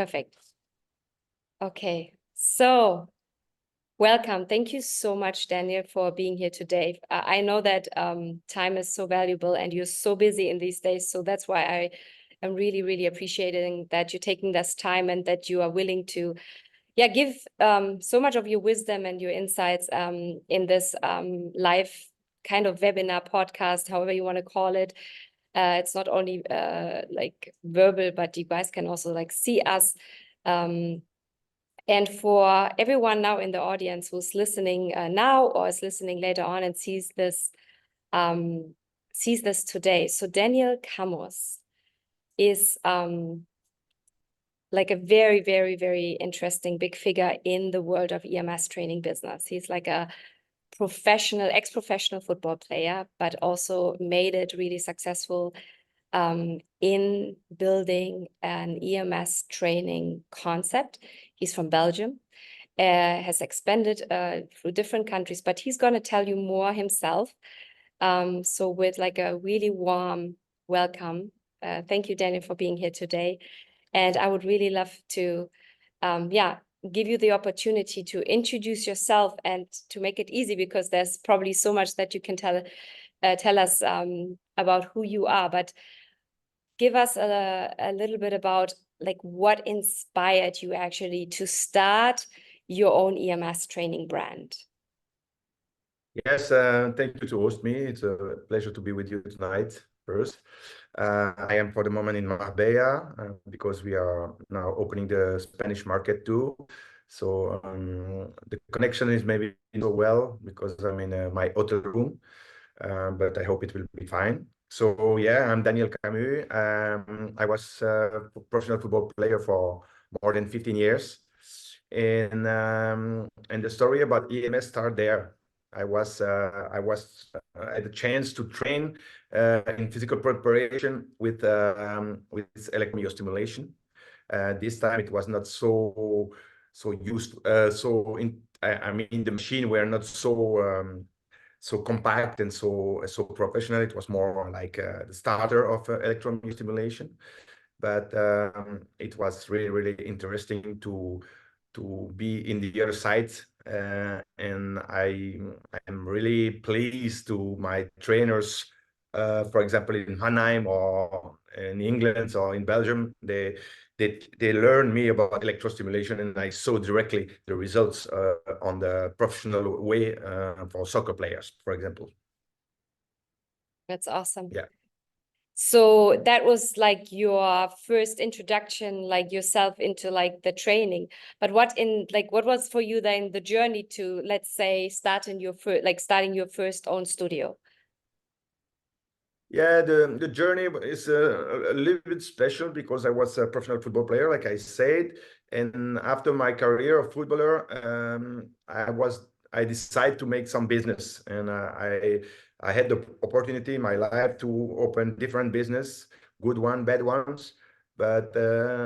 Perfect. Okay, so welcome. Thank you so much, Daniel, for being here today. I know that time is so valuable and you're so busy in these days. So that's why I am really, really appreciating that you're taking this time and that you are willing to give so much of your wisdom and your insights in this live kind of webinar podcast, however you want to call it. It's not only like verbal, but you guys can also like see us. And for everyone now in the audience who's listening now or is listening later on and sees this today. So Daniel Camus is like a very, very, very interesting big figure in the world of EMS training business. He's like a ex-professional football player, but also made it really successful in building an EMS training concept. He's from Belgium, has expanded through different countries, but he's going to tell you more himself. So with like a really warm welcome. Thank you, Daniel, for being here today. And I would really love to, give you the opportunity to introduce yourself and to make it easy, because there's probably so much that you can tell us about who you are. But give us a little bit about like what inspired you actually to start your own EMS training brand. Yes, thank you to host me. It's a pleasure to be with you tonight. First, I am for the moment in Marbella because we are now opening the Spanish market too. So the connection is maybe not so well because I'm in my hotel room, but I hope it will be fine. So yeah, I'm Daniel Camus. I was a professional football player for more than 15 years. And the story about EMS started there. I had the chance to train in physical preparation with electromyostimulation. This time it was not so used. I mean, the machine were not so compact and so professional. It was more like the starter of electromyostimulation. But it was really interesting to be in the other side, and I am really pleased to my trainers, for example in Mannheim or in England or in Belgium. They learned me about electrostimulation, and I saw directly the results on the professional way for soccer players, for example. That's awesome. Yeah. So that was like your first introduction, like yourself into like the training. But what was for you then the journey to, let's say, starting your first own studio? Yeah, the journey is a little bit special because I was a professional football player, like I said, and after my career of footballer, I decided to make some business, and I had the opportunity in my life to open different business, good one, bad ones, but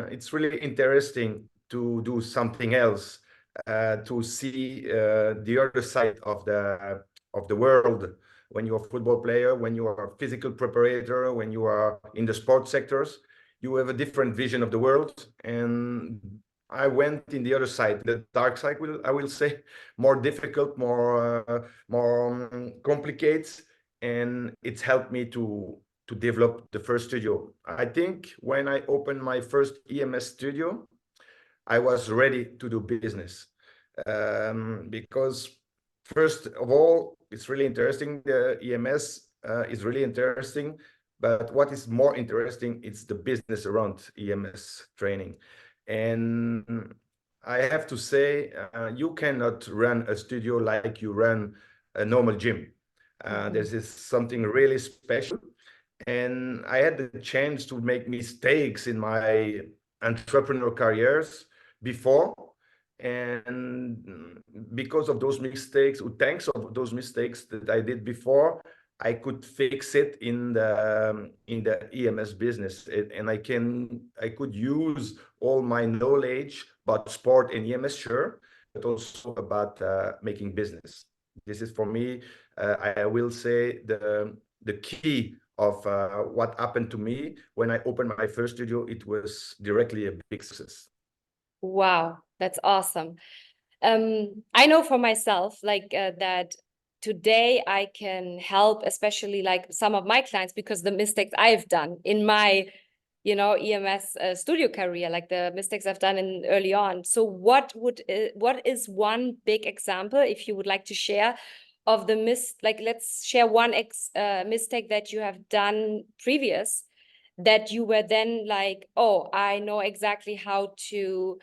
it's really interesting to do something else, to see the other side of the world. When you're a football player, when you are a physical preparator, when you are in the sports sectors, you have a different vision of the world. And I went in the other side, the dark side, I will say, more difficult, more complicated, and it's helped me to develop the first studio. I think when I opened my first EMS studio, I was ready to do business, because first of all, it's really interesting. The EMS is really interesting, but what is more interesting, it's the business around EMS training. And I have to say, you cannot run a studio like you run a normal gym. This is something really special. And I had the chance to make mistakes in my entrepreneurial careers before, and because of those mistakes, or thanks of those mistakes that I did before, I could fix it in the EMS business, and I could use all my knowledge about sport and EMS, sure, but also about making business. This is for me, I will say, the key of what happened to me when I opened my first studio. It was directly a big success. Wow, that's awesome. I know for myself, like that today I can help, especially like some of my clients, because the mistakes I've done in my, EMS studio career, like the mistakes I've done in early on. So what is one big example, if you would like to share, of the like let's share one mistake that you have done previous, that you were then like, oh, I know exactly how to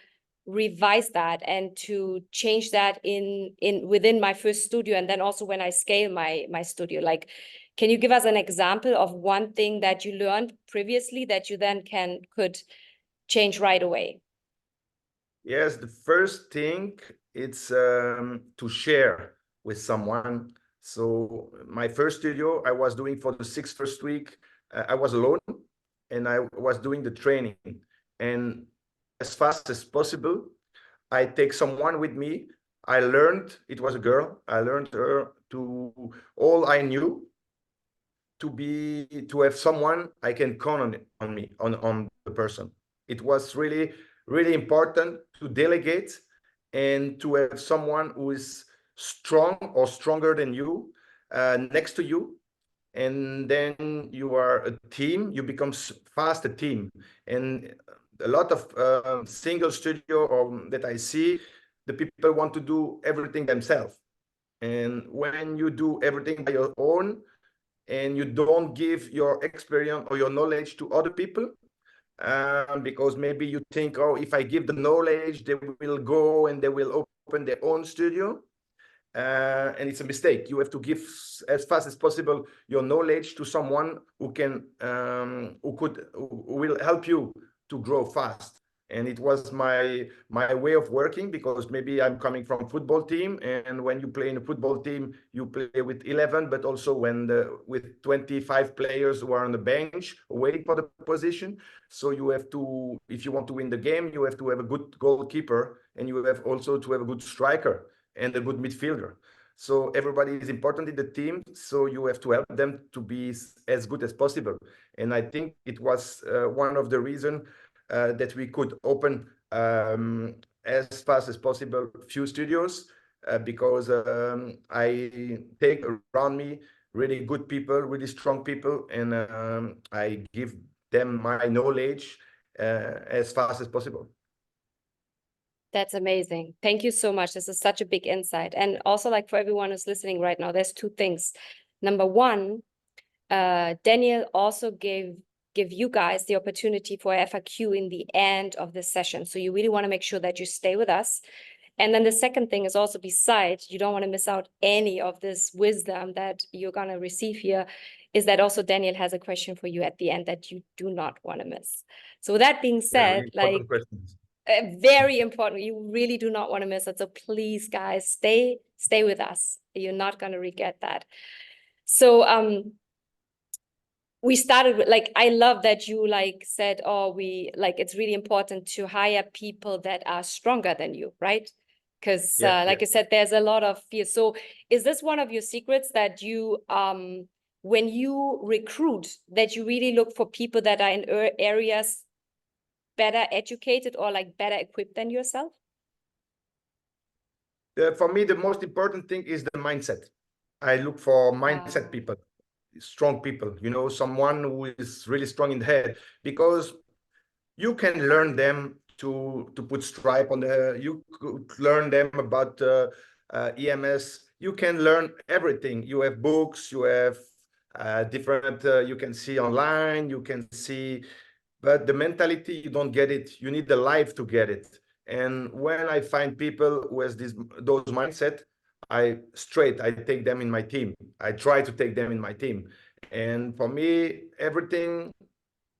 revise that and to change that in within my first studio, and then also when I scale my studio. Like, can you give us an example of one thing that you learned previously that you then could change right away? Yes, the first thing it's to share with someone. So my first studio I was doing for the first week, I was alone and I was doing the training. And as fast as possible, I take someone with me. I learned, it was a girl, I learned her to all I knew, to have someone I can count on me, on the person. It was really, really important to delegate and to have someone who is strong or stronger than you next to you. And then you are a team, you become fast a team. And a lot of single studio that I see, the people want to do everything themselves. And when you do everything by your own, and you don't give your experience or your knowledge to other people, because maybe you think, oh, if I give the knowledge, they will go and they will open their own studio. And it's a mistake. You have to give as fast as possible your knowledge to someone who can, who will help you to grow fast. And it was my way of working, because maybe I'm coming from football team, and when you play in a football team, you play with 11, but also with 25 players who are on the bench waiting for the position. So you have to, if you want to win the game, you have to have a good goalkeeper, and you have also to have a good striker and a good midfielder. So everybody is important in the team. So you have to help them to be as good as possible. And I think it was one of the reasons that we could open as fast as possible few studios, because I take around me really good people, really strong people, and I give them my knowledge as fast as possible. That's amazing. Thank you so much. This is such a big insight. And also, like, for everyone who's listening right now, there's two things. Number one, Daniel also give you guys the opportunity for FAQ in the end of this session. So you really want to make sure that you stay with us. And then the second thing is also, besides, you don't want to miss out any of this wisdom that you're going to receive here, is that also Daniel has a question for you at the end that you do not want to miss. So with that being said, like, very important, you really do not want to miss it. So please, guys, stay with us. You're not going to regret that. So we started with, like, I love that you like said, oh, it's really important to hire people that are stronger than you, right? Because like I said, there's a lot of fear. So is this one of your secrets, that you when you recruit, that you really look for people that are in areas better educated or like better equipped than yourself? For me, the most important thing is the mindset. I look for mindset people, strong people, someone who is really strong in the head, because you can learn them to put stripe on the, you could learn them about EMS. You can learn everything. You have books, you have different, you can see online, you can see, but the mentality, you don't get it. You need the life to get it. And when I find people who has those mindset, I take them in my team. I try to take them in my team. And for me, everything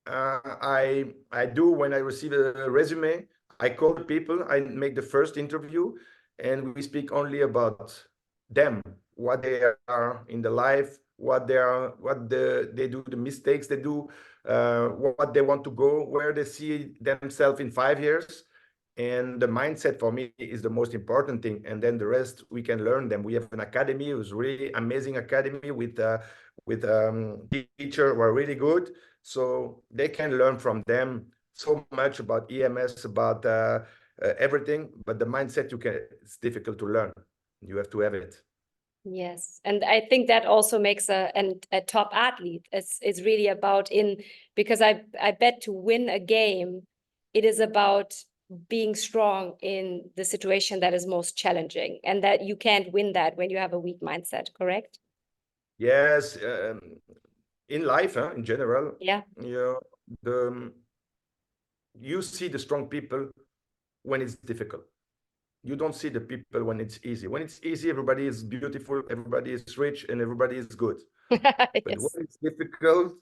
I do when I receive a resume, I call people, I make the first interview, and we speak only about them, what they are in the life, what they are, they do, the mistakes they do, what they want to go, where they see themselves in 5 years. And the mindset for me is the most important thing. And then the rest, we can learn them. We have an academy, it was really amazing academy with teachers who are really good. So they can learn from them so much about EMS, about everything, but the mindset it's difficult to learn. You have to have it. Yes, and I think that also makes a top athlete. It's really about because I bet to win a game, it is about being strong in the situation that is most challenging, and that you can't win that when you have a weak mindset, correct? Yes, in life, in general, Yeah. You see the strong people when it's difficult. You don't see the people when it's easy. When it's easy, everybody is beautiful, everybody is rich, and everybody is good. But when Yes. it's difficult,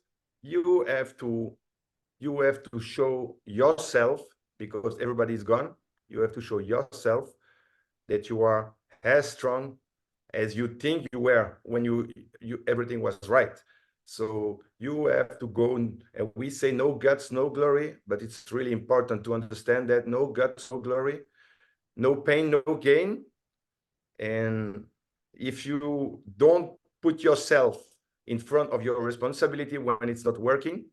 you have to show yourself, because everybody is gone. You have to show yourself that you are as strong as you think you were when everything was right. So you have to go, and we say no guts, no glory, but it's really important to understand that no guts, no glory, no pain, no gain. And if you don't put yourself in front of your responsibility when it's not working,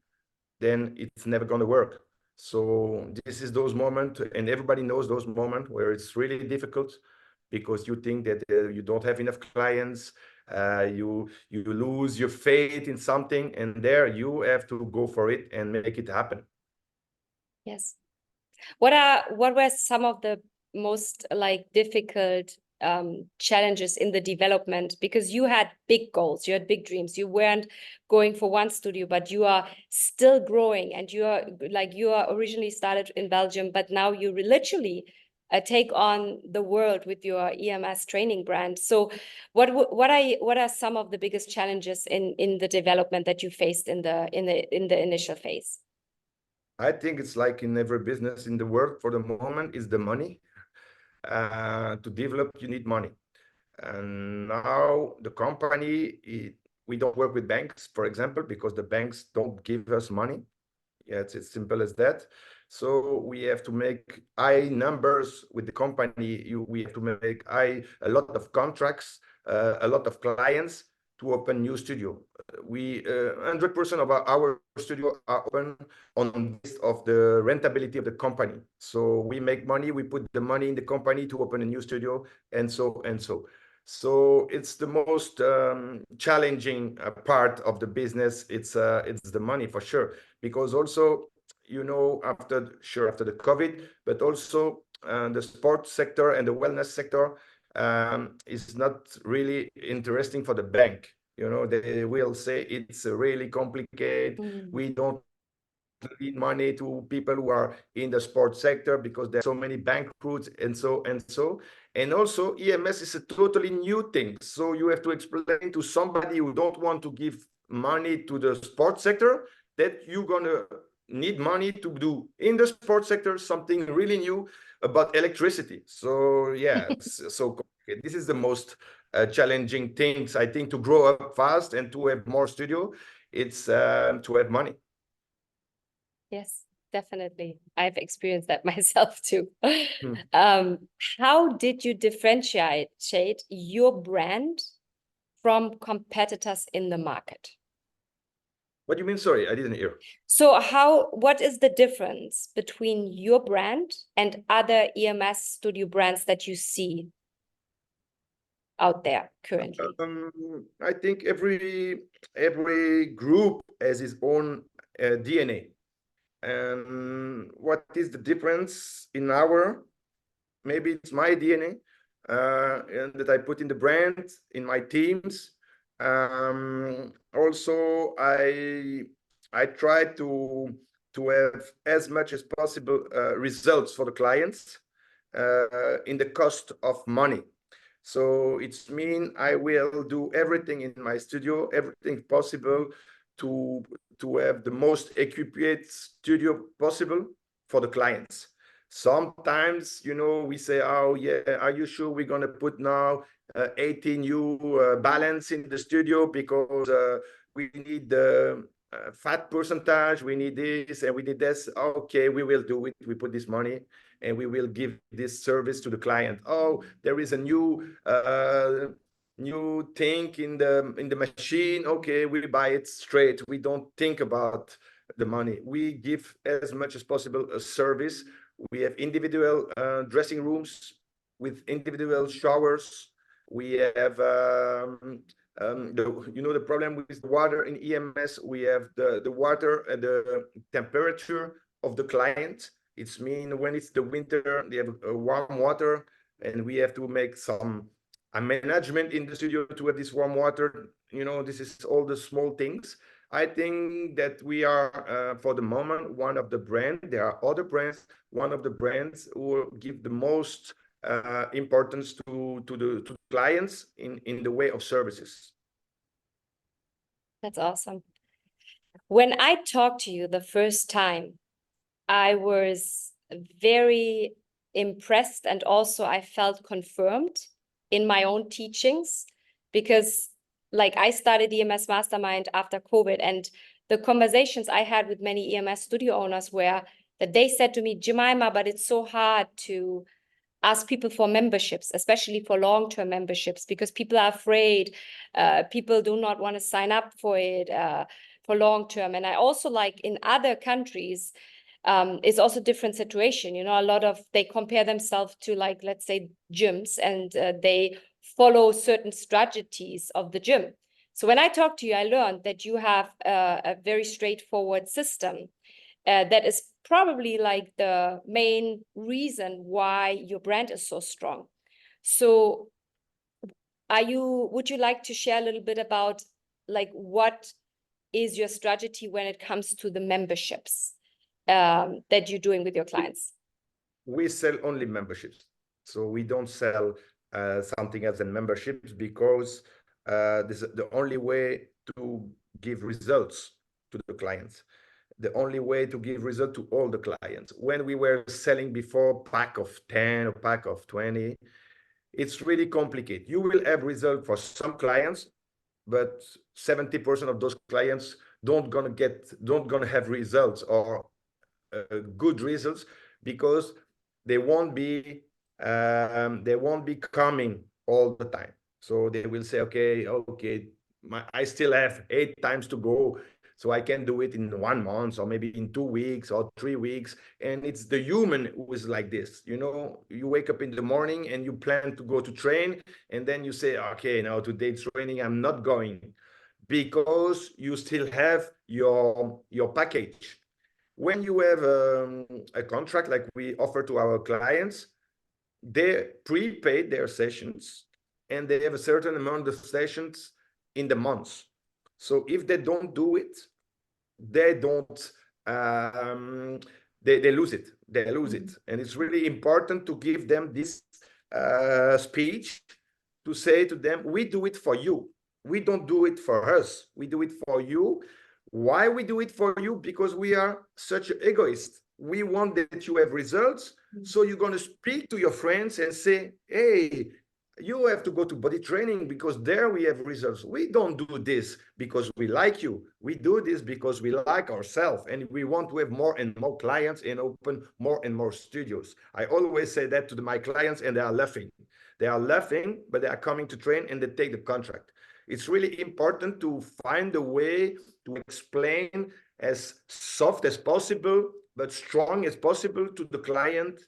then it's never going to work. So this is those moments, and everybody knows those moments where it's really difficult because you think that you don't have enough clients, you lose your faith in something, and there you have to go for it and make it happen. Yes. What were some of the most difficult challenges in the development? Because you had big goals, you had big dreams. You weren't going for one studio, but you are still growing, and you are originally started in Belgium, but now you literally take on the world with your EMS training brand. So what are some of the biggest challenges in the development that you faced in the initial phase? I think it's like in every business in the world for the moment is the money. To develop, you need money. And now the company, we don't work with banks, for example, because the banks don't give us money. Yeah, it's as simple as that. So we have to make high numbers with the company. We have to make a lot of contracts, a lot of clients to open new studio. We 100% of our studio are open on this of the rentability of the company. So we make money, we put the money in the company to open a new studio, and so and so. So it's the most challenging part of the business. It's the money for sure, because also, after the COVID, but also the sports sector and the wellness sector is not really interesting for the bank. They will say it's really complicated. We don't lend money to people who are in the sports sector because there are so many bankrupts and so and so. And also EMS is a totally new thing. So you have to explain to somebody who don't want to give money to the sports sector that you're gonna need money to do in the sports sector something really new about electricity. So yeah, so this is the most challenging things, I think, to grow up fast and to have more studio. It's to have money. Yes, definitely. I've experienced that myself too. How did you differentiate your brand from competitors in the market? What do you mean? Sorry, I didn't hear. So what is the difference between your brand and other EMS studio brands that you see out there currently? I think every group has its own DNA. And what is the difference in maybe it's my DNA, and that I put in the brand, in my teams. Also, I try to have as much as possible results for the clients in the cost of money. So it's mean I will do everything in my studio, everything possible to have the most equipped studio possible for the clients. Sometimes, we say, oh yeah, are you sure we're gonna put now 80 new balance in the studio because we need the fat percentage, we need this and we need this. Okay, we will do it. We put this money and we will give this service to the client. Oh, there is a new thing in the machine. Okay, we buy it straight. We don't think about the money. We give as much as possible a service We have individual dressing rooms with individual showers. We have the problem with the water in EMS. We have the water and the temperature of the client. It's mean when it's the winter, they have warm water, and we have to make some a management in the studio to have this warm water. This is all the small things. I think that we are, for the moment, one of the brands. There are other brands. One of the brands who give the most importance to the clients in the way of services. That's awesome. When I talked to you the first time, I was very impressed, and also I felt confirmed in my own teachings, because like I started EMS Mastermind after COVID, and the conversations I had with many EMS studio owners were that they said to me, Jemima, but it's so hard to ask people for memberships, especially for long-term memberships, because people are afraid. People do not want to sign up for it for long-term. And I also, like in other countries, it's also different situation. A lot of, they compare themselves to, like, let's say gyms, and they follow certain strategies of the gym. So when I talked to you, I learned that you have a very straightforward system that is probably like the main reason why your brand is so strong. So would you like to share a little bit about, like, what is your strategy when it comes to the memberships that you're doing with your clients? We sell only memberships. So we don't sell something else than memberships, because this is the only way to give results to the clients. The only way to give result to all the clients. When we were selling before pack of 10 or pack of 20, it's really complicated. You will have result for some clients, but 70% of those clients don't gonna have results, or good results, because they won't be coming all the time. So they will say, okay, I still have 8 times to go, so I can do it in 1 month, or maybe in 2 weeks or 3 weeks. And it's the human who is like this. You wake up in the morning and you plan to go to train, and then you say, okay, now today's training I'm not going, because you still have your package. When you have a contract like we offer to our clients, they prepaid their sessions, and they have a certain amount of sessions in the months. So if they don't do it, they don't they lose it. They lose it. And it's really important to give them this speech, to say to them, we do it for you. We don't do it for us. We do it for you. Why we do it for you? Because we are such egoists. We want that you have results. So you're going to speak to your friends and say, hey, you have to go to body training because there we have results. We don't do this because we like you. We do this because we like ourselves, and we want to have more and more clients and open more and more studios. I always say that to my clients, and they are laughing. They are laughing, but they are coming to train and they take the contract. It's really important to find a way to explain as soft as possible, but strong as possible to the client.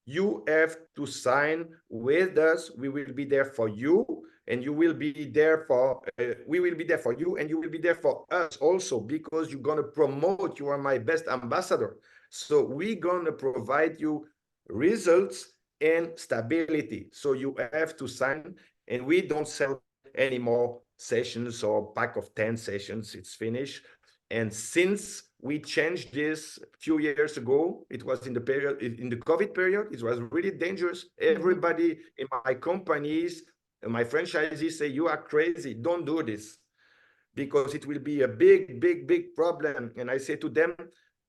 You have to sign with us. We will be there for you, and you will be there for, we will be there for you, and you will be there for us also, because you're going to promote. You are my best ambassador. So we're going to provide you results and stability. So you have to sign, and we don't sell any more sessions or pack of 10 sessions. It's finished. And since we changed this a few years ago, it was in the COVID period, it was really dangerous. Everybody in my companies, my franchisees say, you are crazy, don't do this, because it will be a big problem. And I say to them,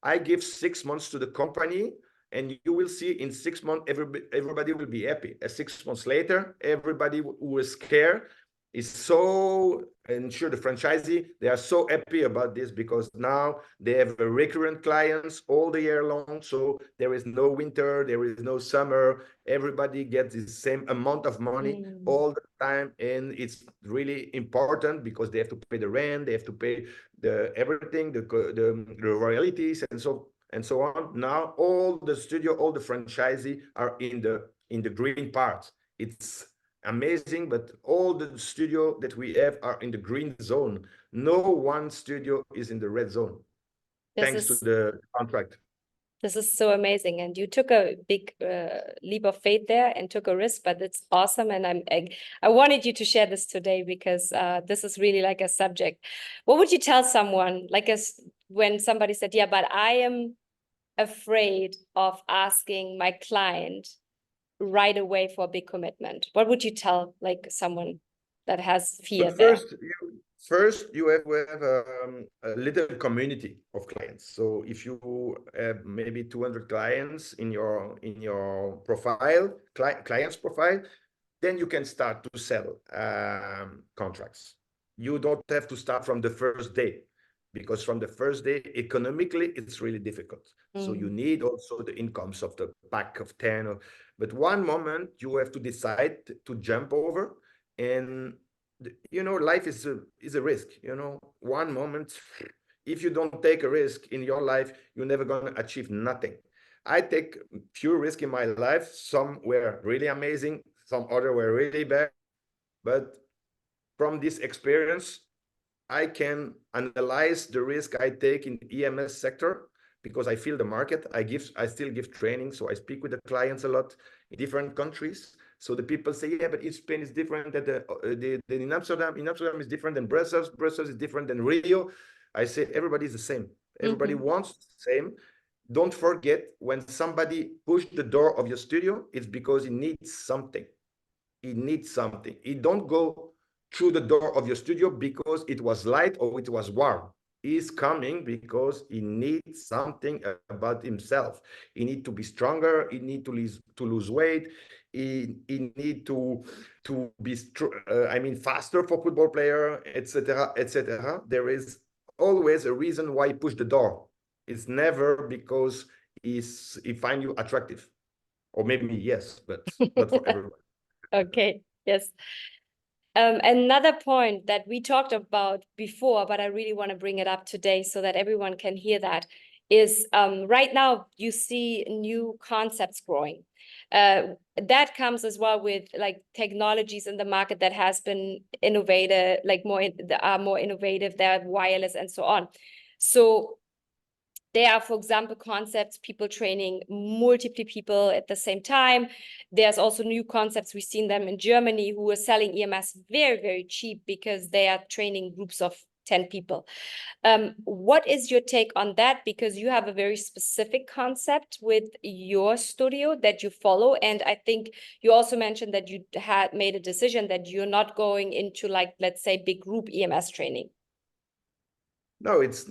I give 6 months to the company, and you will see in 6 months, everybody will be happy. 6 months later, everybody who is scared is so, and sure, the franchisee, they are so happy about this, because now they have a recurrent clients all the year long. So there is no winter, there is no summer. Everybody gets the same amount of money all the time. And it's really important, because they have to pay the rent, they have to pay the everything, the royalties. And so and so on. Now all the studio, all the franchisee are in the green part. It's amazing, but all the studio that we have are in the green zone. No one studio is in the red zone, thanks to the contract. This is so amazing, and you took a big leap of faith there and took a risk, but it's awesome. And I wanted you to share this today because this is really like a subject. What would you tell someone like when somebody said, "Yeah, but I am afraid of asking my client right away for a big commitment"? What would you tell like someone that has fear there? First, you have a little community of clients. So if you have maybe 200 clients in your profile, clients profile, then you can start to sell contracts. You don't have to start from the first day, because from the first day, economically, it's really difficult. So you need also the incomes of the pack of 10. But one moment you have to decide to jump over, and life is a risk. One moment, if you don't take a risk in your life, you're never going to achieve nothing. I take few risks in my life. Some were really amazing, some other were really bad, but from this experience I can analyze the risk I take in EMS sector, because I feel the market. I still give training, so I speak with the clients a lot in different countries. So the people say, yeah, but Spain is different than in Amsterdam. In Amsterdam is different than Brussels. Brussels is different than Rio. I say everybody is the same. Everybody wants the same. Don't forget, when somebody pushed the door of your studio, it's because he needs something. He needs something. He don't go through the door of your studio because it was light or it was warm. He's coming because he needs something about himself. He needs to be stronger. He needs to lose weight. He need to be faster for football player, etc., etc. There is always a reason why he pushed the door. It's never because he find you attractive, or maybe yes, but not for everyone. Okay, yes. Another point that we talked about before, but I really want to bring it up today so that everyone can hear that, is right now you see new concepts growing. That comes as well with like technologies in the market that has been innovative, like more innovative, they're wireless and so on. So there are, for example, concepts, people training multiple people at the same time. There's also new concepts. We've seen them in Germany who are selling EMS very, very cheap because they are training groups of 10 people. What is your take on that? Because you have a very specific concept with your studio that you follow. And I think you also mentioned that you had made a decision that you're not going into, like, let's say, big group EMS training. No, it's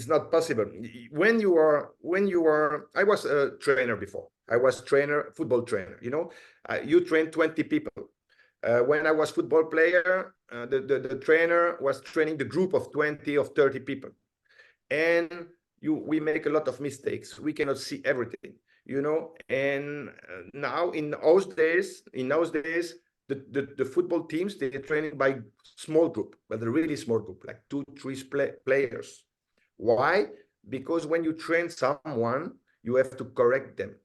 not possible. When you are, I was a trainer before. I was football trainer. You train 20 people. When I was football player, the trainer was training the group of 20 or 30 people, and we make a lot of mistakes. We cannot see everything, And now in those days, the football teams, they're training by small group, but a really small group, like 2-3 players. Why? Because when you train someone, you have to correct them.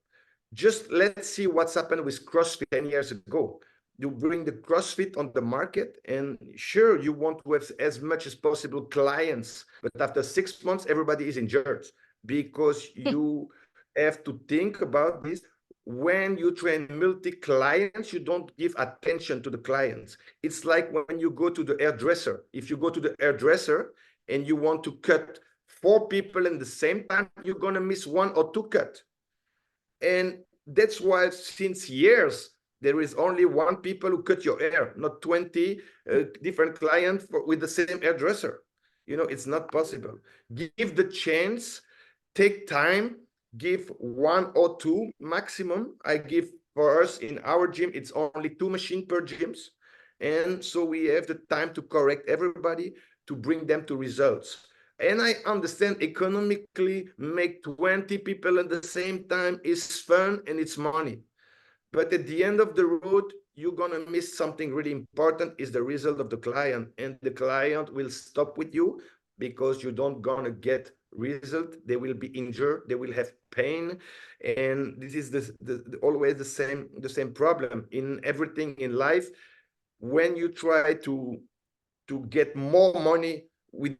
Just let's see what's happened with CrossFit 10 years ago. You bring the CrossFit on the market, and sure, you want to have as much as possible clients, but after 6 months, everybody is injured, because you have to think about this. When you train multi-clients, you don't give attention to the clients. It's like when you go to the hairdresser. If you go to the hairdresser and you want to cut 4 people in the same time, you're going to miss 1 or 2 cuts. And that's why since years, there is only 1 people who cut your hair, not 20 different clients with the same hairdresser. It's not possible. Give the chance, take time, give 1 or 2 maximum. I give, for us in our gym, it's only 2 machines per gyms. And so we have the time to correct everybody, to bring them to results. And I understand economically, make 20 people at the same time is fun and it's money. But at the end of the road, you're going to miss something really important, is the result of the client. And the client will stop with you because you don't going to get result, they will be injured, they will have pain, and this is always the same problem in everything in life. When you try to get more money with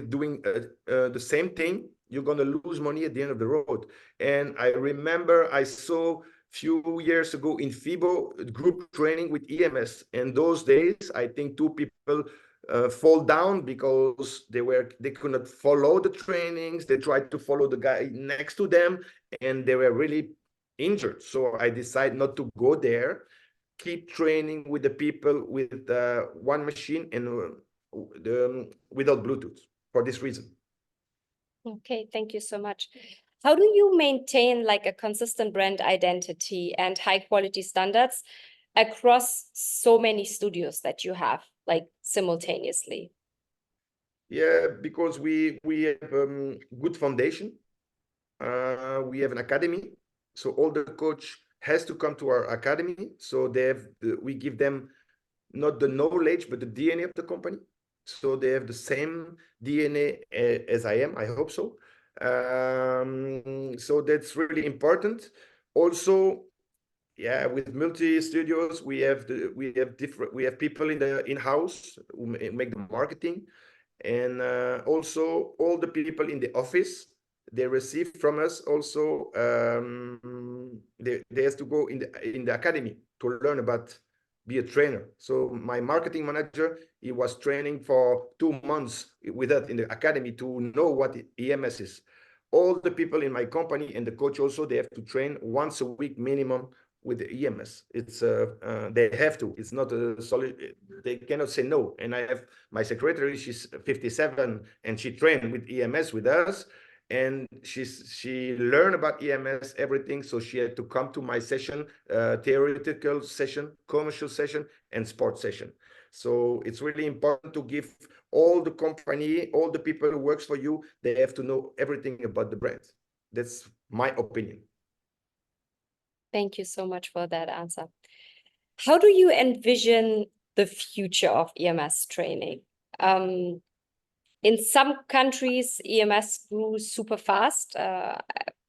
doing the same thing, you're going to lose money at the end of the road. And I remember I saw few years ago in FIBO group training with EMS, and those days I think two people fall down because they could not follow the trainings. They tried to follow the guy next to them, and they were really injured. So I decided not to go there, keep training with the people with one machine and without Bluetooth, for this reason. Okay, thank you so much. How do you maintain like a consistent brand identity and high quality standards across so many studios that you have, like simultaneously? Yeah, because we have good foundation. We have an academy, so all the coach has to come to our academy. So we give them not the knowledge, but the DNA of the company. So they have the same DNA as I am. I hope so. So that's really important. Also, yeah, with multi studios, we have people in-house who make the marketing, and also all the people in the office, they receive from us also they have to go in the academy to learn about be a trainer. So my marketing manager, he was training for 2 months with us in the academy to know what EMS is. All the people in my company and the coach also, they have to train once a week minimum with the EMS. It's they have to. It's not a solid. They cannot say no. And I have my secretary. She's 57 and she trained with EMS with us, and she learned about EMS everything. So she had to come to my session, theoretical session, commercial session, and sports session. So it's really important to give all the company, all the people who works for you, they have to know everything about the brand. That's my opinion. Thank you so much for that answer. How do you envision the future of EMS training? In some countries, EMS grew super fast.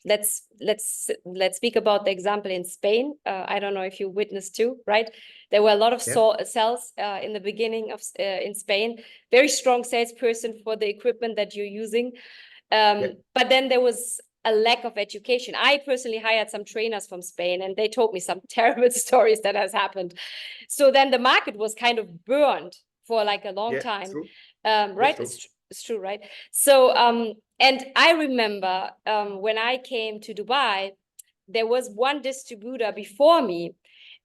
Let's speak about the example in Spain. I don't know if you witnessed too, right? There were a lot of sales in the beginning of in Spain. Very strong salesperson for the equipment that you're using. But then there was a lack of education. I personally hired some trainers from Spain, and they told me some terrible stories that has happened. So then the market was kind of burned for like a long time. True. Right? It's true, right? So and I remember when I came to Dubai, there was one distributor before me,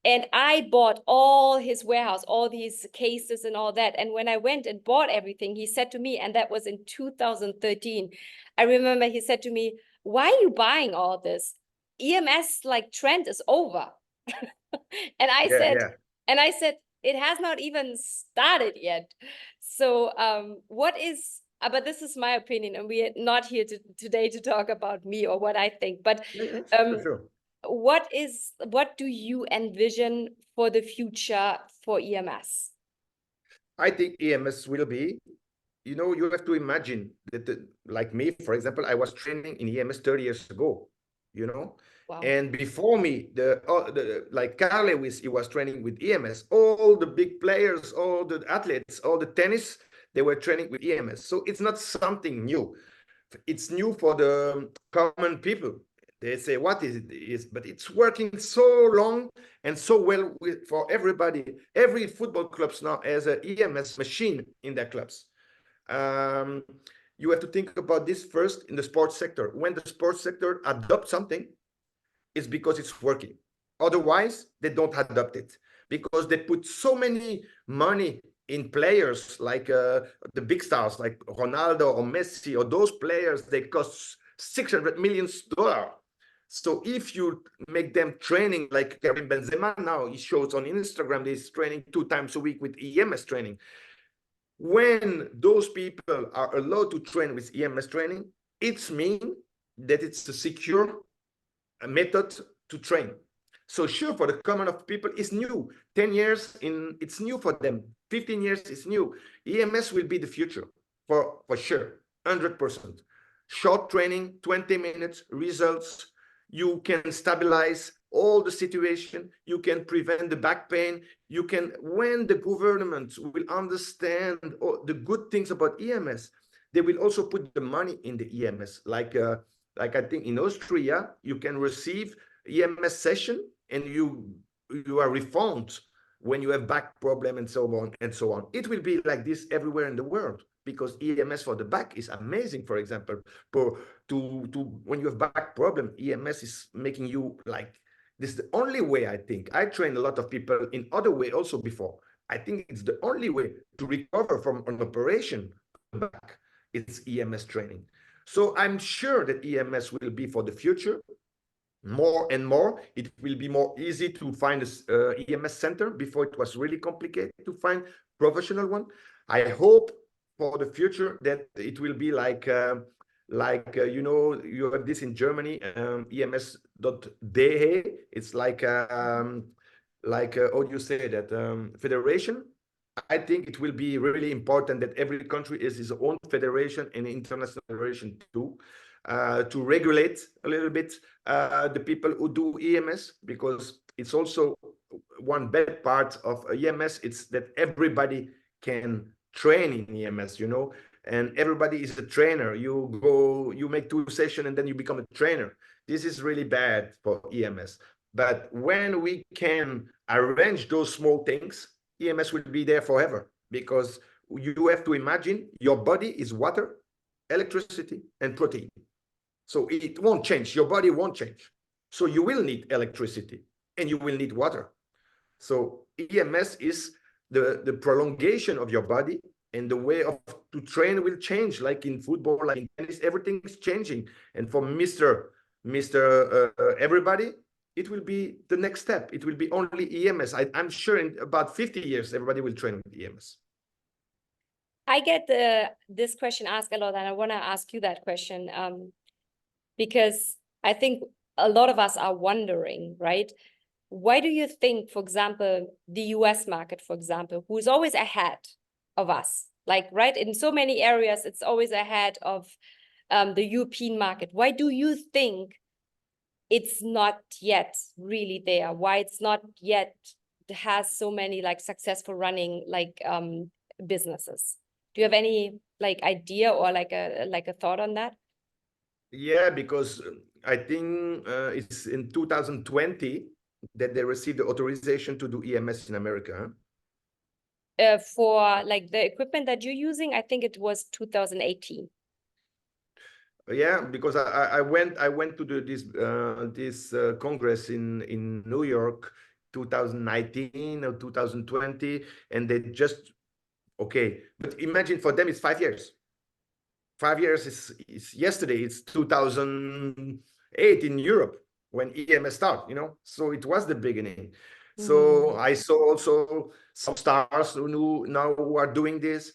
and I bought all his warehouse, all these cases and all that. And when I went and bought everything, he said to me, and that was in 2013, I remember he said to me, "Why are you buying all this? EMS like trend is over." And I said, it has not even started yet. So what is, but this is my opinion, and we are not here today to talk about me or what I think, but Sure. what do you envision for the future for EMS? I think EMS will be, you have to imagine that, like me, for example, I was training in EMS 30 years ago, Wow. and before me, like Carl Lewis, he was training with EMS. All the big players, all the athletes, all the tennis, they were training with EMS. So it's not something new. It's new for the common people. They say, what is it? But it's working so long and so well for everybody. Every football clubs now has an EMS machine in their clubs. You have to think about this first in the sports sector. When the sports sector adopts something, it's because it's working. Otherwise, they don't adopt it because they put so many money in players like the big stars like Ronaldo or Messi, or those players, they cost $600 million. So if you make them training like Karim Benzema now, he shows on Instagram, he's training 2 times a week with EMS training. When those people are allowed to train with EMS training, it means that it's a secure method to train. So sure, for the common of people, it's new. 10 years it's new for them. 15 years is new. EMS will be the future for sure, 100%. short training, 20 minutes, results. You can stabilize all the situation. You can prevent the back pain. You can, when the government will understand the good things about EMS, they will also put the money in the EMS. Like I think in Austria, you can receive EMS session and you are refunded when you have back problem and so on and so on. It will be like this everywhere in the world, because EMS for the back is amazing. For example, when you have back problem, EMS is making you like, this is the only way. I think I trained a lot of people in other way also before. I think it's the only way to recover from an operation back. It's EMS training. So I'm sure that EMS will be for the future more and more. It will be more easy to find a EMS center. Before it was really complicated to find professional one. I hope for the future that it will be like you know, you have this in Germany, EMS.de. It's like how do you say that, federation. I think it will be really important that every country is its own federation and international federation too, to regulate a little bit the people who do EMS, because it's also one bad part of EMS. It's that everybody can train in EMS, you know, and everybody is a trainer. You go, you make 2 sessions and then you become a trainer. This is really bad for EMS. But when we can arrange those small things, EMS will be there forever, because you have to imagine your body is water, electricity, and protein. So it won't change. Your body won't change. So you will need electricity and you will need water. So EMS is the prolongation of your body, and the way of to train will change. Like in football, like in tennis, everything is changing. And for Mr. Everybody, it will be the next step. It will be only EMS. I'm sure in about 50 years, everybody will train with EMS. I get this question asked a lot, and I want to ask you that question because I think a lot of us are wondering, right? Why do you think, for example, the US market, for example, who is always ahead of us, like, right, in so many areas, it's always ahead of the European market. Why do you think it's not yet really there? Why it's not yet has so many like successful running like businesses? Do you have any like idea or like a thought on that? Yeah, because I think it's in 2020 that they received the authorization to do EMS in America. For like the equipment that you're using, I think it was 2018. Yeah, because I went to this congress in New York 2019 or 2020, and they just, okay, but imagine for them it's 5 years. 5 years is yesterday. It's 2008 in Europe when EMS started, you know. So it was the beginning. So I saw also some stars who now are doing this.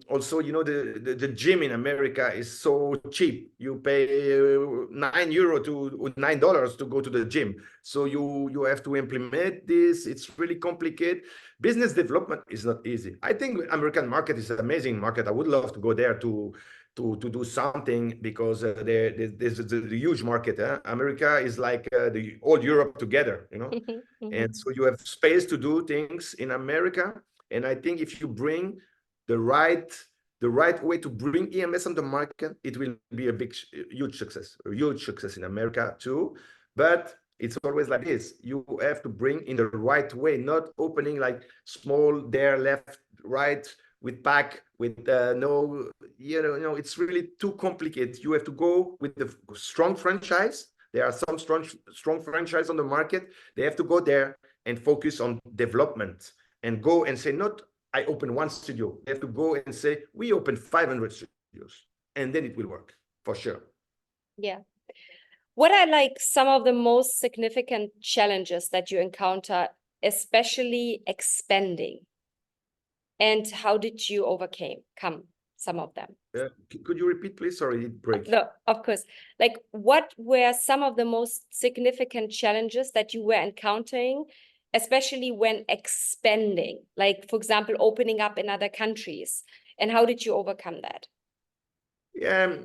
Also, you know, the gym in America is so cheap. You pay €9 to $9 to go to the gym. So you have to implement this. It's really complicated. Business development is not easy. I think American market is an amazing market. I would love to go there to do something, because there's a huge market. America is like the all Europe together, you know. And so you have space to do things in America. And I think if you bring the right way to bring EMS on the market, it will be a huge success in America too. But it's always like this. You have to bring in the right way, not opening like small there, left, right, with pack, with no, you know, it's really too complicated. You have to go with the strong franchise. There are some strong franchise on the market. They have to go there and focus on development, and go and say, not I open 1 studio. They have to go and say, we open 500 studios, and then it will work for sure. Yeah. What are like some of the most significant challenges that you encounter, especially expanding? And how did you overcome some of them? Could you repeat, please? Sorry, it break. No, of course. Like, what were some of the most significant challenges that you were encountering, especially when expanding? Like, for example, opening up in other countries. And how did you overcome that? Yeah,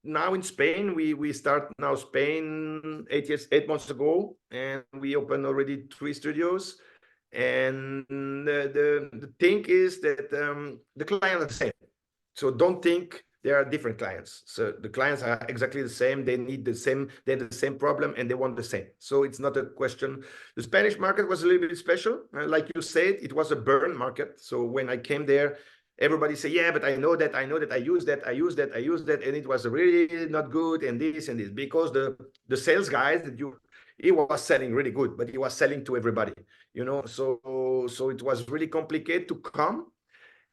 now in Spain, we start now Spain 8 months ago, and we open already 3 studios. And the thing is that the clients are the same. So don't think there are different clients. So the clients are exactly the same. They need the same, they have the same problem, and they want the same. So it's not a question. The Spanish market was a little bit special. Like you said, it was a burn market. So when I came there, everybody said, yeah, but I know that, I use that, and it was really not good, and this, because the sales guys that he was selling really good, but he was selling to everybody, so it was really complicated to come.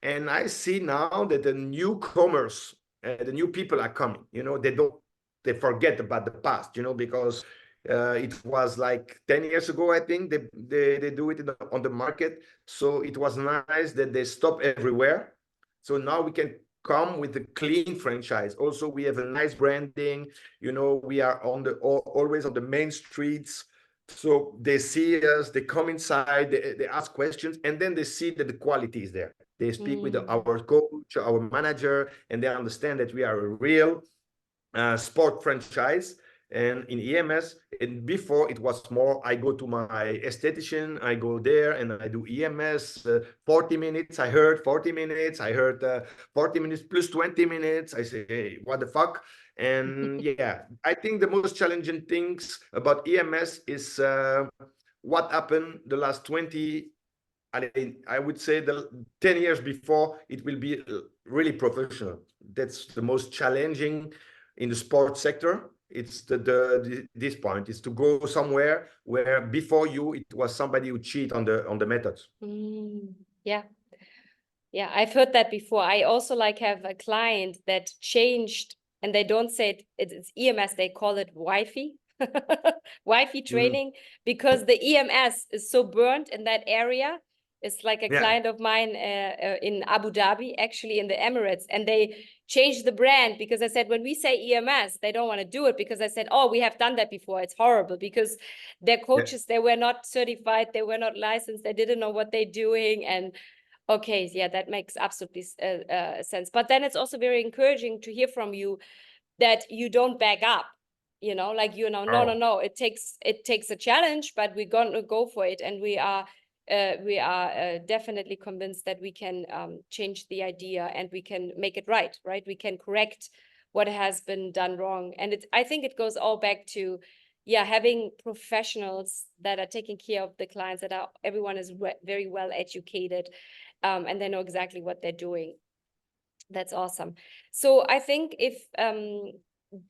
And I see now that the newcomers, the new people are coming, they forget about the past, because it was like 10 years ago, I think they do it on the market. So it was nice that they stop everywhere. So now we can come with a clean franchise. Also, we have a nice branding, we are always on the main streets. So they see us, they come inside, they ask questions, and then they see that the quality is there. They speak with our coach, our manager, and they understand that we are a real sport franchise. And in EMS, and before it was more, I go to my esthetician, I go there and I do EMS 40 minutes. I heard 40 minutes. I heard 40 minutes plus 20 minutes. I say, hey, what the fuck? And yeah, I think the most challenging things about EMS is what happened the last 20. I would say the 10 years before it will be really professional. That's the most challenging in the sports sector. It's this point is to go somewhere where before you it was somebody who cheat on the methods. Yeah. Yeah, I've heard that before. I also have a client that changed, and they don't say it's EMS, they call it Wi-Fi. Wi-Fi training, because the EMS is so burnt in that area. It's like a client of mine in Abu Dhabi, actually in the Emirates, and they changed the brand because I said, when we say EMS, they don't want to do it, because I said, oh, we have done that before. It's horrible, because their coaches, they were not certified, they were not licensed, they didn't know what they're doing. And okay, yeah, that makes absolutely sense. But then it's also very encouraging to hear from you that you don't back up, no, no, it takes a challenge, but we're gonna go for it. And we are definitely convinced that we can change the idea, and we can make it right. We can correct what has been done wrong. And I think it goes all back to, having professionals that are taking care of the clients, everyone is very well educated, and they know exactly what they're doing. That's awesome. So I think if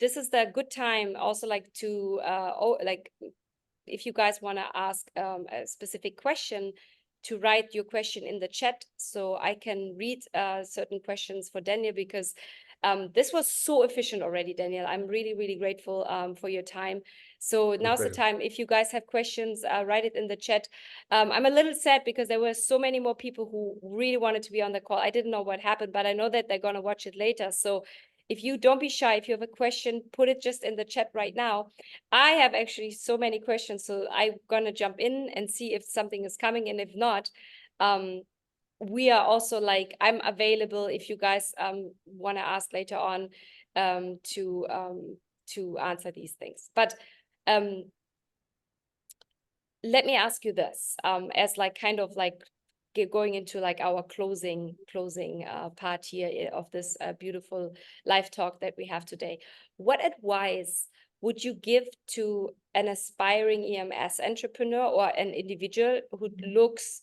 this is the good time also to if you guys want to ask a specific question, to write your question in the chat so I can read certain questions for Daniel, because this was so efficient already, Daniel. I'm really, really grateful for your time. So now's the time. If you guys have questions, write it in the chat. I'm a little sad because there were so many more people who really wanted to be on the call. I didn't know what happened, but I know that they're going to watch it later. So if you don't be shy, if you have a question, put it just in the chat right now. I have actually so many questions, so I'm going to jump in and see if something is coming. And if not, we are also I'm available if you guys want to ask later on to answer these things. But let me ask you this, as going into our closing part here of this beautiful live talk that we have today. What advice would you give to an aspiring EMS entrepreneur or an individual who looks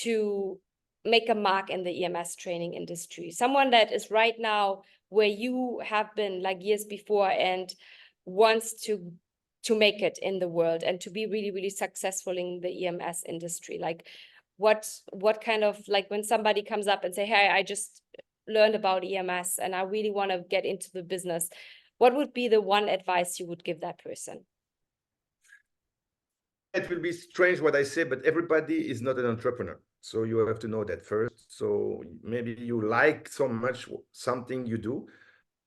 to make a mark in the EMS training industry? Someone that is right now where you have been years before and wants to make it in the world and to be really, really successful in the EMS industry. What kind of, when somebody comes up and say, hey, I just learned about EMS and I really want to get into the business, what would be the one advice you would give that person? It will be strange what I say, but everybody is not an entrepreneur. So you have to know that first. So maybe you like so much something you do,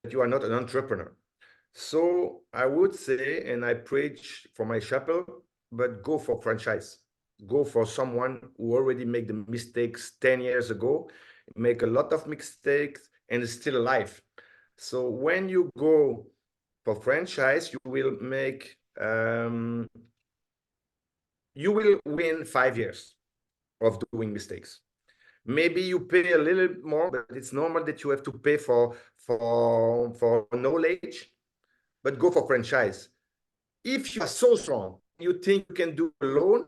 but you are not an entrepreneur. So I would say, and I preach for my chapel, but go for franchise. Go for someone who already made the mistakes 10 years ago, make a lot of mistakes, and is still alive. So when you go for franchise, you will win 5 years of doing mistakes. Maybe you pay a little more, but it's normal that you have to pay for knowledge, but go for franchise. If you are so strong, you think you can do alone,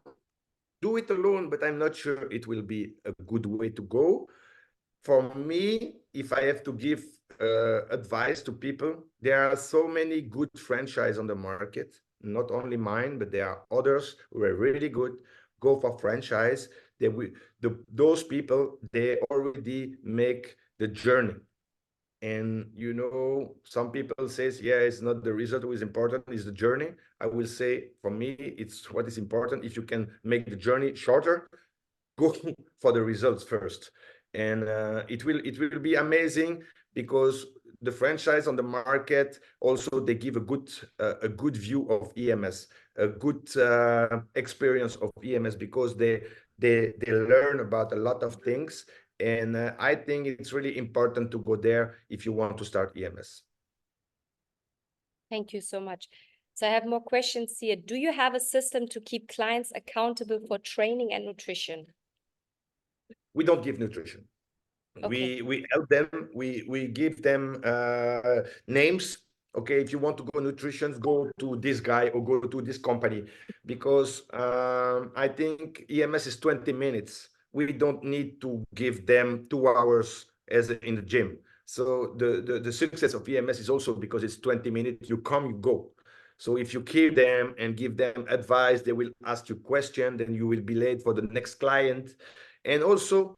do it alone, but I'm not sure it will be a good way to go. For me, if I have to give advice to people, there are so many good franchise on the market, not only mine, but there are others who are really good. Go for franchise. Those people, they already make the journey. And you know, some people says, yeah, it's not the result who is important, it's the journey. I will say, for me, it's what is important. If you can make the journey shorter, go for the results first. And it will be amazing, because the franchise on the market also, they give a good view of EMS, a good experience of EMS, because they learn about a lot of things. And I think it's really important to go there if you want to start EMS. Thank you so much. So I have more questions here. Do you have a system to keep clients accountable for training and nutrition? We don't give nutrition. Okay. We help them. We give them names. Okay, if you want to go nutrition, go to this guy or go to this company, because I think EMS is 20 minutes. We don't need to give them 2 hours as in the gym. So the success of EMS is also because it's 20 minutes. You come, you go. So if you keep them and give them advice, they will ask you question, then you will be late for the next client. And also,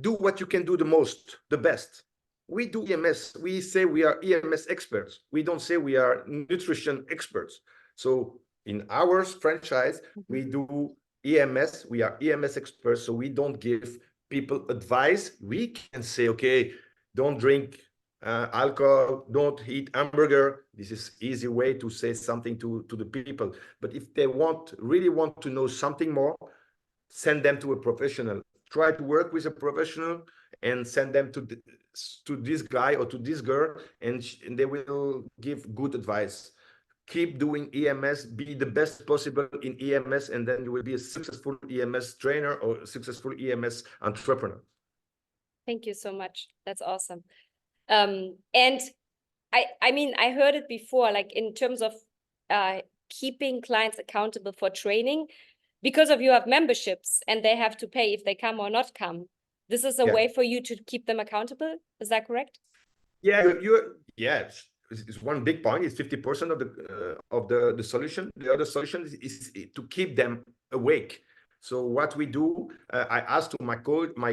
do what you can do the most, the best. We do EMS. We say we are EMS experts. We don't say we are nutrition experts. So in our franchise, we do EMS. We are EMS experts. So we don't give people advice. We can say, okay, don't drink alcohol, don't eat hamburger. This is easy way to say something to the people. But if they really want to know something more, send them to a professional. Try to work with a professional and send them to this guy or to this girl, and they will give good advice. Keep doing EMS, be the best possible in EMS, and then you will be a successful EMS trainer or a successful EMS entrepreneur. Thank you so much. That's awesome. And I mean, I heard it before, like in terms of keeping clients accountable for training, because of you have memberships and they have to pay if they come or not come. This is a way for you to keep them accountable. Is that correct? Yeah, it's one big point. It's 50% of the solution. The other solution is to keep them awake. So what we do, I ask to my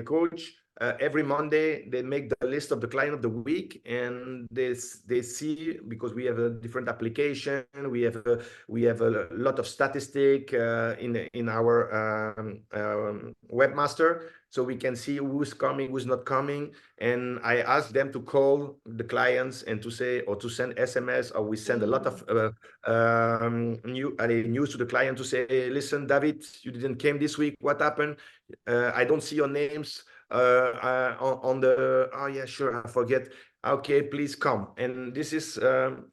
coach every Monday, they make the list of the client of the week, and they see, because we have a different application, we have a lot of statistic in our webmaster, so we can see who's coming, who's not coming. And I ask them to call the clients and to say, or to send SMS, or we send a lot of news to the client to say, hey, listen, David, you didn't came this week. What happened? I don't see your names on the, oh yeah, sure, I forget. Okay, please come. And this is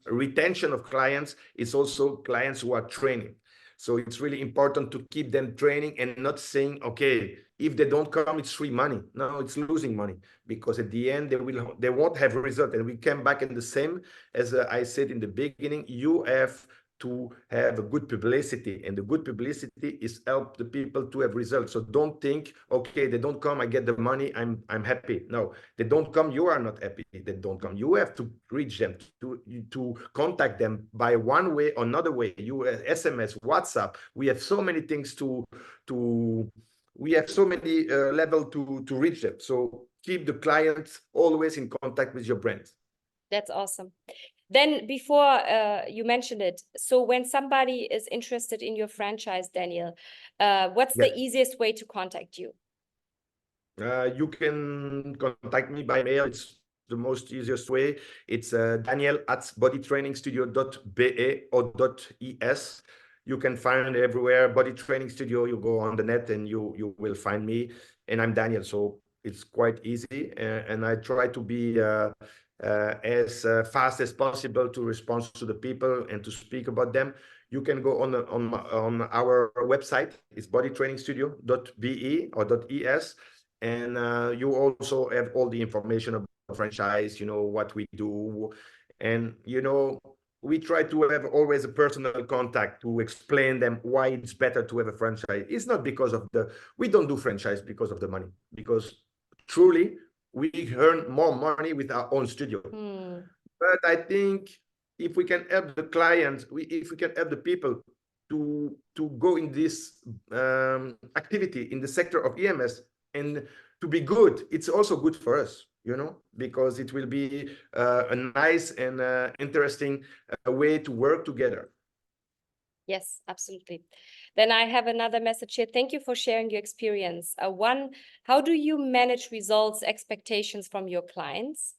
retention of clients. It's also clients who are training. So it's really important to keep them training and not saying, okay, if they don't come, it's free money. No, it's losing money, because at the end they won't have a result. And we came back in the same as I said in the beginning. You have to have a good publicity, and the good publicity is help the people to have results. So don't think, okay, they don't come, I get the money, I'm happy. No, they don't come, you are not happy. They don't come, you have to reach them, to contact them by one way or another way. You SMS, WhatsApp. We have so many things we have so many level to reach them. So keep the clients always in contact with your brand. That's awesome. Then before you mentioned it, so when somebody is interested in your franchise, Daniel, what's the easiest way to contact you? You can contact me by mail. It's the most easiest way. It's daniel@bodytrainingstudio.be or .es. You can find everywhere Body Training Studio. You go on the net and you will find me. And I'm Daniel, so it's quite easy. And I try to be as fast as possible to respond to the people and to speak about them, you can go on our website. It's bodytrainingstudio.be or .es, and you also have all the information about franchise, what we do, and we try to have always a personal contact to explain them why it's better to have a franchise. It's not because of we don't do franchise because of the money, because truly we earn more money with our own studio. But I think if we can help the clients, if we can help the people to go in this activity in the sector of EMS and to be good, it's also good for us, because it will be a nice and interesting way to work together. Yes, absolutely. Then I have another message here. Thank you for sharing your experience. One, how do you manage results, expectations from your clients?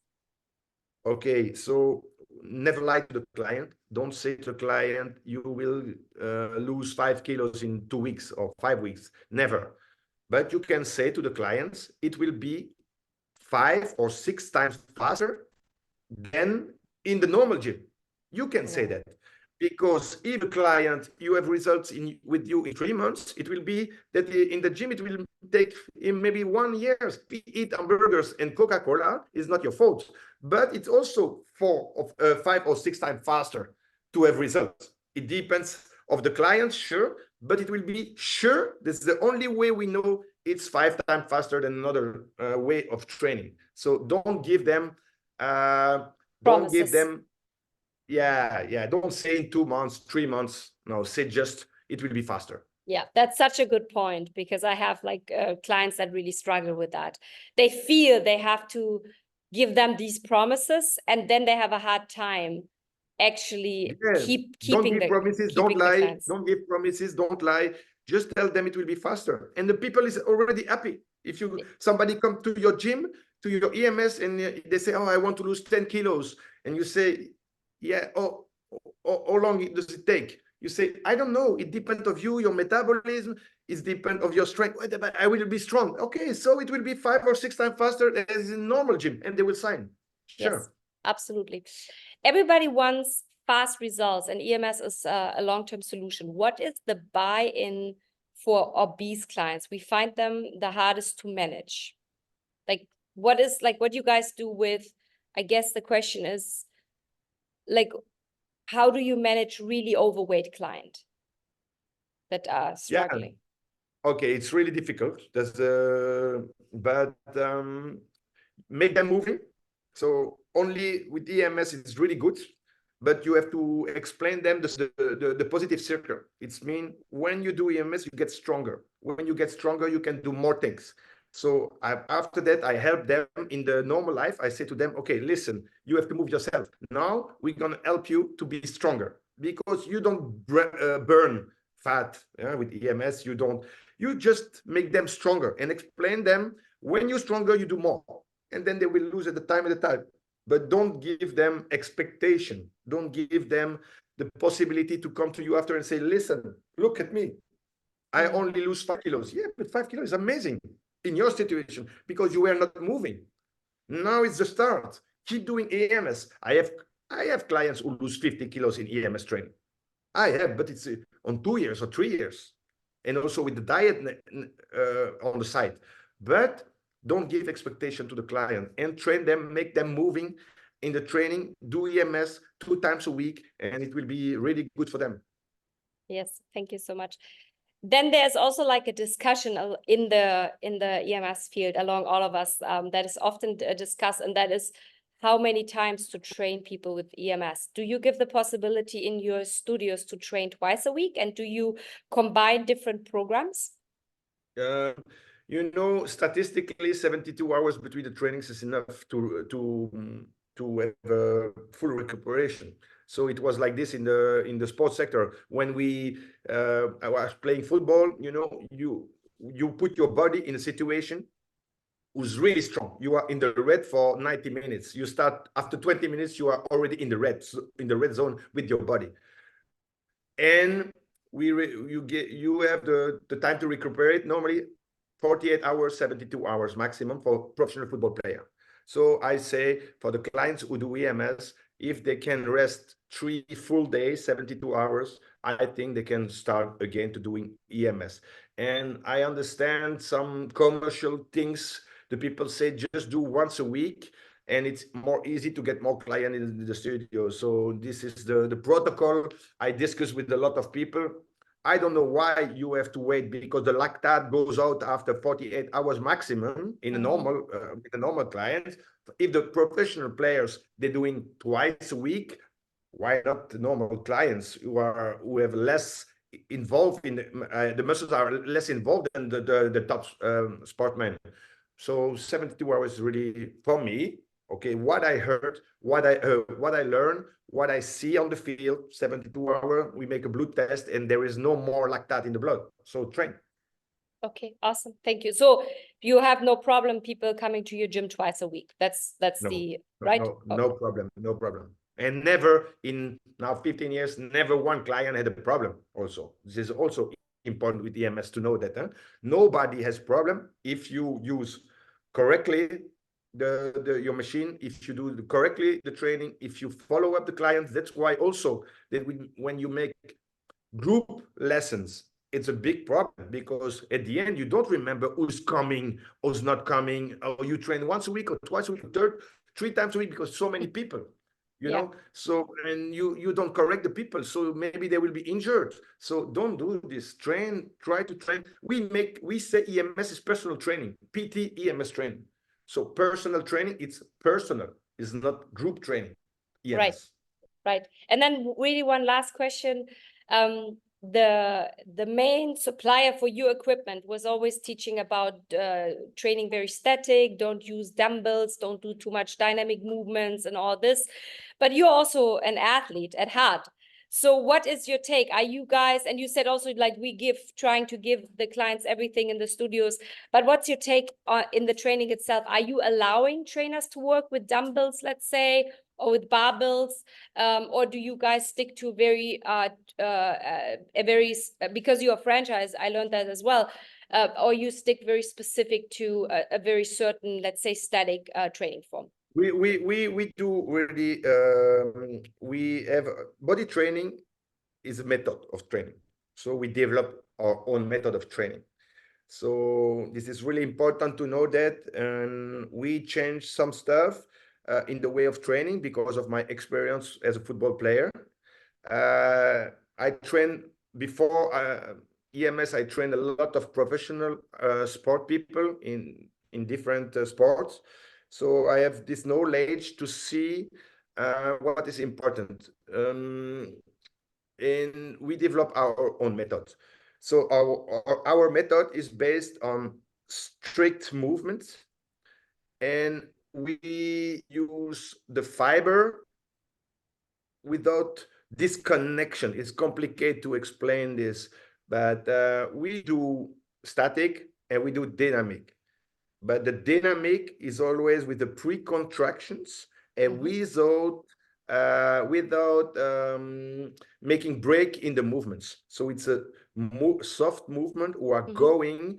Okay, so never lie to the client. Don't say to the client, you will lose 5 kilos in 2 weeks or 5 weeks. Never. But you can say to the clients, it will be 5 or 6 times faster than in the normal gym. You can say that, because if a client, you have results with you in 3 months, it will be that in the gym it will take in maybe 1 year. We eat hamburgers and Coca-Cola is not your fault, but it's also 5 or 6 times faster to have results. It depends of the client, sure, but it will be sure. This is the only way we know it's 5 times faster than another way of training. So don't give them don't give them don't say in 2 months, 3 months. No, say just it will be faster. Yeah, that's such a good point, because I have clients that really struggle with that. They feel they have to give them these promises, and then they have a hard time actually keeping don't give promises, don't lie. clients. Don't give promises, don't lie. Just tell them it will be faster, and the people is already happy. If somebody come to your gym, to your EMS, and they say, oh, I want to lose 10 kilos, and you say, yeah, how long does it take? You say, I don't know, it depends of you, your metabolism, it depends of your strength. I will be strong. Okay, so it will be 5 or 6 times faster as in normal gym, and they will sign. Sure. Yes, absolutely. Everybody wants fast results, and EMS is a long-term solution. What is the buy-in for obese clients? We find them the hardest to manage. What you guys do with, I guess the question is, how do you manage really overweight client that are struggling? Yeah. Okay, it's really difficult. But make them moving. So only with EMS it's really good, but you have to explain them the positive circle. It's mean when you do EMS you get stronger. When you get stronger you can do more things. So after that, I help them in the normal life. I say to them, okay, listen, you have to move yourself. Now we're going to help you to be stronger, because you don't burn fat with EMS. You just make them stronger and explain them when you're stronger, you do more. And then they will lose at the time. But don't give them expectation. Don't give them the possibility to come to you after and say, listen, look at me. I only lose 5 kilos. Yeah, but 5 kilos is amazing in your situation because you were not moving. Now it's the start. Keep doing EMS. I have clients who lose 50 kilos in EMS training. I have, but it's on 2 years or 3 years. And also with the diet on the side. But don't give expectation to the client and train them, make them moving in the training, do EMS 2 times a week, and it will be really good for them. Yes, thank you so much. Then there's also a discussion in the EMS field along all of us that is often discussed, and that is how many times to train people with EMS. Do you give the possibility in your studios to train twice a week, and do you combine different programs? Statistically, 72 hours between the trainings is enough to have a full recuperation. So it was like this in the sports sector. When I was playing football, you put your body in a situation who's really strong. You are in the red for 90 minutes. You start after 20 minutes, you are already in the red zone with your body. And you have the time to recuperate normally 48 hours, 72 hours maximum for professional football player. So I say for the clients who do EMS, if they can rest 3 full days, 72 hours, I think they can start again to doing EMS. And I understand some commercial things. The people say just do once a week, and it's more easy to get more clients in the studio. So this is the protocol I discuss with a lot of people. I don't know why you have to wait, because the lactate goes out after 48 hours maximum in a normal with a normal client. If the professional players, they're doing twice a week, why not the normal clients who have less involved in the muscles are less involved than the top sportmen. So 72 hours is really, for me, okay, what I heard, what I learned, what I see on the field, 72 hours, we make a blood test and there is no more lactate in the blood. So train. Okay, awesome. Thank you. So you have no problem people coming to your gym twice a week. That's No, the no, right? no, no problem, no problem. And never in now 15 years, never one client had a problem also. This is also important with EMS to know that nobody has problem if you use correctly your machine, if you do correctly the training, if you follow up the clients. That's why also that when you make group lessons, it's a big problem, because at the end you don't remember who's coming, who's not coming, or you train once a week or twice a week, three times a week, because so many people, you know. So, and you don't correct the people, so maybe they will be injured. So don't do this. Try to train. We say EMS is personal training, PT EMS training. So personal training, it's personal, it's not group training. EMS. Right. And then really one last question. The main supplier for your equipment was always teaching about training very static, don't use dumbbells, don't do too much dynamic movements and all this. But you're also an athlete at heart. So what is your take? Are you guys, and you said also like trying to give the clients everything in the studios, but what's your take in the training itself? Are you allowing trainers to work with dumbbells, let's say, or with barbells, or do you guys stick to because you're a franchise, I learned that as well, or you stick very specific to a very certain, let's say, static training form? We do really, we have body training is a method of training. So we develop our own method of training. So this is really important to know that, and we changed some stuff in the way of training because of my experience as a football player. I trained before EMS. I trained a lot of professional sport people in different sports. So I have this knowledge to see what is important. And we develop our own methods. So our method is based on strict movements, and we use the fiber without disconnection. It's complicated to explain this, but we do static and we do dynamic. But the dynamic is always with the pre-contractions and without making break in the movements. So it's a soft movement who are going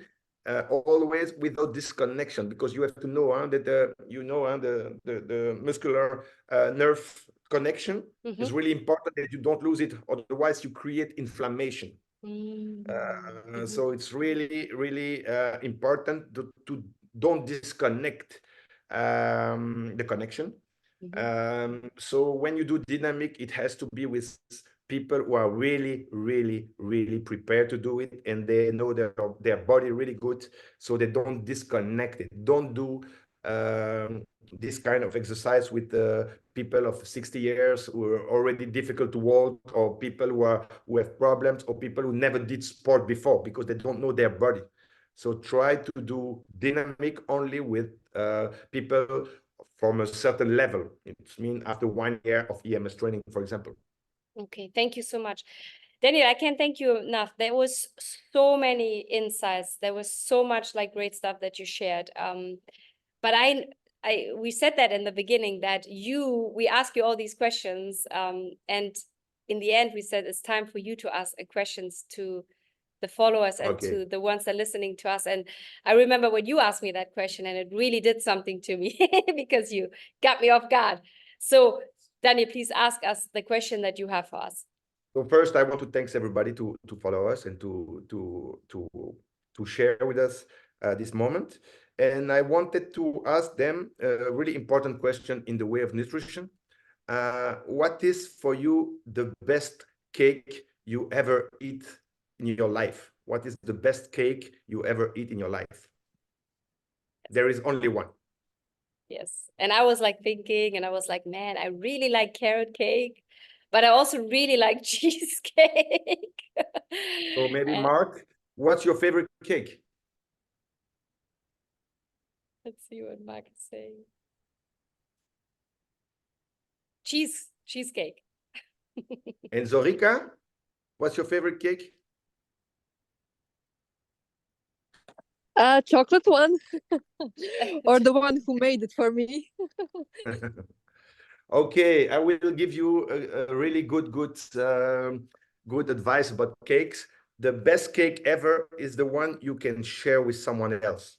always without disconnection, because you have to know that the muscular nerve connection is really important, that you don't lose it, otherwise you create inflammation. So it's really, really important to don't disconnect the connection. So when you do dynamic, it has to be with people who are really, really, really prepared to do it, and they know their body really good, so they don't disconnect it. Don't do this kind of exercise with people of 60 years who are already difficult to walk, or people who have problems, or people who never did sport before, because they don't know their body. So try to do dynamic only with people from a certain level. It means after 1 year of EMS training, for example. Okay, thank you so much. Daniel, I can't thank you enough. There was so many insights. There was so much like great stuff that you shared. But we said that in the beginning that we ask you all these questions. And in the end, we said it's time for you to ask questions to the followers and Okay. to the ones that are listening to us. And I remember when you asked me that question, and it really did something to me because you got me off guard. So Daniel, please ask us the question that you have for us. So first, I want to thank everybody to follow us and to share with us this moment. And I wanted to ask them a really important question in the way of nutrition. What is for you the best cake you ever eat in your life? What is the best cake you ever eat in your life? There is only one. Yes. And I was like thinking, and I was like, man, I really like carrot cake, but I also really like cheesecake. So maybe And Mark, what's your favorite cake? let's see what Mark is saying. Cheesecake. And Zorika, what's your favorite cake? Chocolate one, or the one who made it for me. Okay, I will give you a really good advice about cakes. The best cake ever is the one you can share with someone else.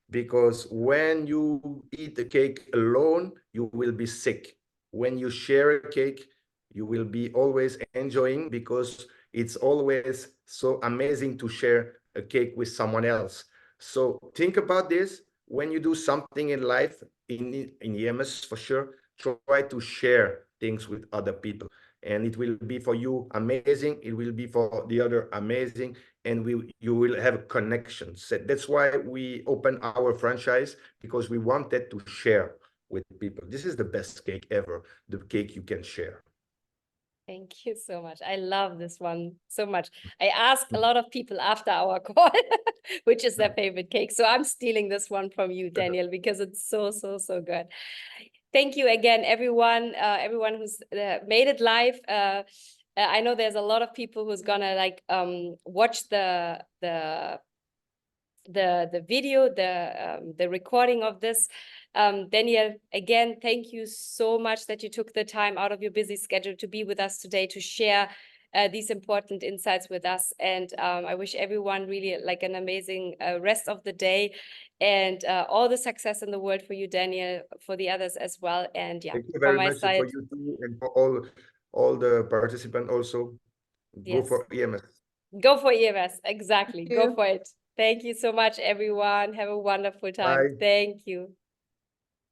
Because when you eat a cake alone, you will be sick. When you share a cake, you will be always enjoying, because it's always so amazing to share a cake with someone else. So think about this when you do something in life, in EMS for sure. Try to share things with other people, and it will be for you amazing. It will be for the other amazing, and you will have connections. So that's why we opened our franchise, because we wanted to share with people. This is the best cake ever, the cake you can share. Thank you so much. I love this one so much. I asked a lot of people after our call, which is their favorite cake. So I'm stealing this one from you, Daniel, because it's so, so, so good. Thank you again, everyone, everyone who's made it live. I know there's a lot of people who's gonna like watch the video, the recording of this. Daniel, again, thank you so much that you took the time out of your busy schedule to be with us today to share these important insights with us. And I wish everyone really like an amazing rest of the day, and all the success in the world for you, Daniel, for the others as well. And yeah, Thank you from very my much side, for you too, and for all the participants also. Go yes, for EMS. go for EMS. Exactly. Thank Go you. for it. Thank you so much, everyone. Have a wonderful time. Bye. Thank you.